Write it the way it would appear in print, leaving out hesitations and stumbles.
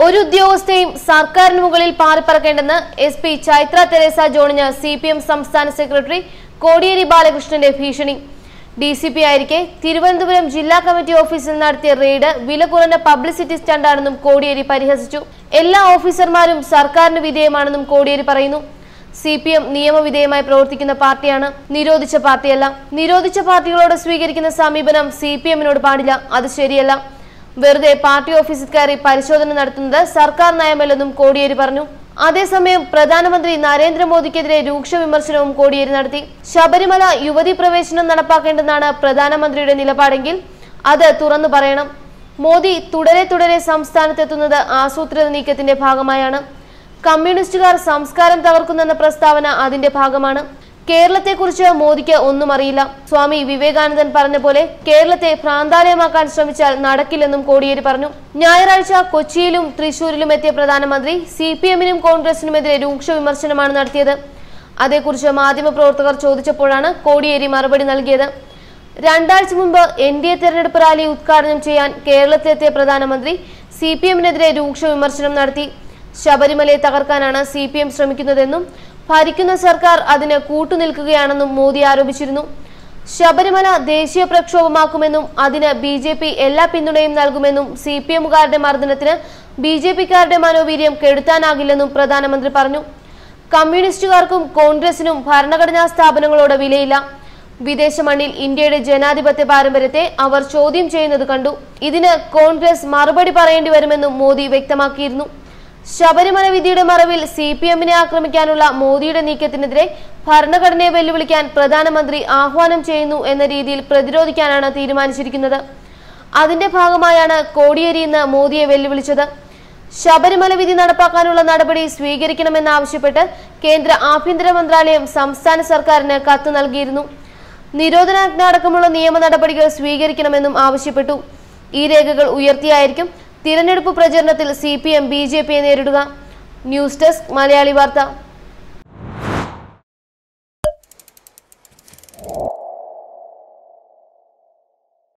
ഒരു ഉദ്യോഗസ്ഥയും സർക്കാരിന് മുകളിൽ പാറിപ്പറക്കേണ്ടെന്ന് SP ചൈത്ര തെരേസ ജോണിന് CPM സംസ്ഥാന സെക്രട്ടറി കോടിയേരി ബാലകൃഷ്ണന്റെ ഭീഷണി. DCP ആയിരിക്കെ തിരുവനന്തപുരം ജില്ലാ കമ്മിറ്റി ഓഫീസിൽ നടത്തിയ റെയ്ഡ് വില കുറഞ്ഞ പബ്ലിസിറ്റി സ്റ്റണ്ടാണെന്നും കോടിയേരി പരിഹസിച്ചു. എല്ലാ ഓഫീസർമാരും സർക്കാരിന് വിധേയമാണെന്നും കോടിയേരി പറയുന്നു. CPM നിയമവിധേയമായി പ്രവർത്തിക്കുന്ന പാർട്ടിയാണ്, നിരോധിച്ച പാർട്ടിയല്ല. നിരോധിച്ച പാർട്ടികളോട് സ്വീകരിക്കുന്ന സമീപനം CPMനോട് പാടില്ല, അത് ശരിയല്ല. വെറുതെ പാർട്ടി ഓഫീസിൽ കയറി പരിശോധന നടത്തുന്നത് സർക്കാർ നയമല്ലെന്നും കോടിയേരി പറഞ്ഞു. അതേസമയം പ്രധാനമന്ത്രി നരേന്ദ്രമോദിക്കെതിരെ രൂക്ഷ വിമർശനവും കോടിയേരി നടത്തി. ശബരിമല യുവതി പ്രവേശനം നടപ്പാക്കേണ്ടെന്നാണ് പ്രധാനമന്ത്രിയുടെ നിലപാടെങ്കിൽ അത് തുറന്നു പറയണം. മോദി തുടരെ സംസ്ഥാനത്തെത്തുന്നത് ആസൂത്രിത നീക്കത്തിന്റെ ഭാഗമായാണ്. കമ്മ്യൂണിസ്റ്റുകാർ സംസ്കാരം തകർക്കുന്നെന്ന പ്രസ്താവന അതിന്റെ ഭാഗമാണ്. കേരളത്തെക്കുറിച്ച് മോദിക്ക് ഒന്നും അറിയില്ല. സ്വാമി വിവേകാനന്ദൻ പറഞ്ഞ പോലെ കേരളത്തെ ഭ്രാന്താലയമാക്കാൻ ശ്രമിച്ചാൽ നടക്കില്ലെന്നും കോടിയേരി പറഞ്ഞു. ഞായറാഴ്ച കൊച്ചിയിലും തൃശൂരിലും എത്തിയ പ്രധാനമന്ത്രി CPMനും കോൺഗ്രസിനുമെതിരെ രൂക്ഷ വിമർശനമാണ് നടത്തിയത്. അതേക്കുറിച്ച് മാധ്യമപ്രവർത്തകർ ചോദിച്ചപ്പോഴാണ് കോടിയേരി മറുപടി നൽകിയത്. 2 ആഴ്ച മുമ്പ് NDA തെരഞ്ഞെടുപ്പ് റാലി ഉദ്ഘാടനം ചെയ്യാൻ കേരളത്തിലെത്തിയ പ്രധാനമന്ത്രി CPMനെതിരെ രൂക്ഷ വിമർശനം നടത്തി. ശബരിമലയെ തകർക്കാനാണ് CPM ശ്രമിക്കുന്നതെന്നും ഭരിക്കുന്ന സർക്കാർ അതിന് കൂട്ടുനിൽക്കുകയാണെന്നും മോദി ആരോപിച്ചിരുന്നു. ശബരിമല ദേശീയ പ്രക്ഷോഭമാക്കുമെന്നും അതിന് BJP എല്ലാ പിന്തുണയും നൽകുമെന്നും CPMകാരുടെ മർദ്ദനത്തിന് BJPക്കാരുടെ മനോവീര്യം കെടുത്താനാകില്ലെന്നും പ്രധാനമന്ത്രി പറഞ്ഞു. കമ്മ്യൂണിസ്റ്റുകാർക്കും കോൺഗ്രസിനും ഭരണഘടനാ സ്ഥാപനങ്ങളോട് വിലയില്ല. വിദേശ മണ്ണിൽ ഇന്ത്യയുടെ ജനാധിപത്യ പാരമ്പര്യത്തെ അവർ ചോദ്യം ചെയ്യുന്നത് കണ്ടു. ഇതിന് കോൺഗ്രസ് മറുപടി പറയേണ്ടി വരുമെന്നും മോദി വ്യക്തമാക്കിയിരുന്നു. ശബരിമല വിധിയുടെ മറവിൽ CPMനെ ആക്രമിക്കാനുള്ള മോദിയുടെ നീക്കത്തിനെതിരെ ഭരണഘടനയെ വെല്ലുവിളിക്കാൻ പ്രധാനമന്ത്രി ആഹ്വാനം ചെയ്യുന്നു എന്ന രീതിയിൽ പ്രതിരോധിക്കാനാണ് തീരുമാനിച്ചിരിക്കുന്നത്. അതിന്റെ ഭാഗമായാണ് കോടിയേരി ഇന്ന് മോദിയെ വെല്ലുവിളിച്ചത്. ശബരിമല വിധി നടപ്പാക്കാനുള്ള നടപടി സ്വീകരിക്കണമെന്നാവശ്യപ്പെട്ട് കേന്ദ്ര ആഭ്യന്തര മന്ത്രാലയം സംസ്ഥാന സർക്കാരിന് കത്ത് നൽകിയിരുന്നു. നിരോധനാജ്ഞ അടക്കമുള്ള നിയമ നടപടികൾ സ്വീകരിക്കണമെന്നും ആവശ്യപ്പെട്ടു. ഈ രേഖകൾ ഉയർത്തിയായിരിക്കും തിരഞ്ഞെടുപ്പ് പ്രചരണത്തിൽ CPM BJPയെ നേരിടുക. ന്യൂസ് ഡെസ്ക് മലയാളി വാർത്ത.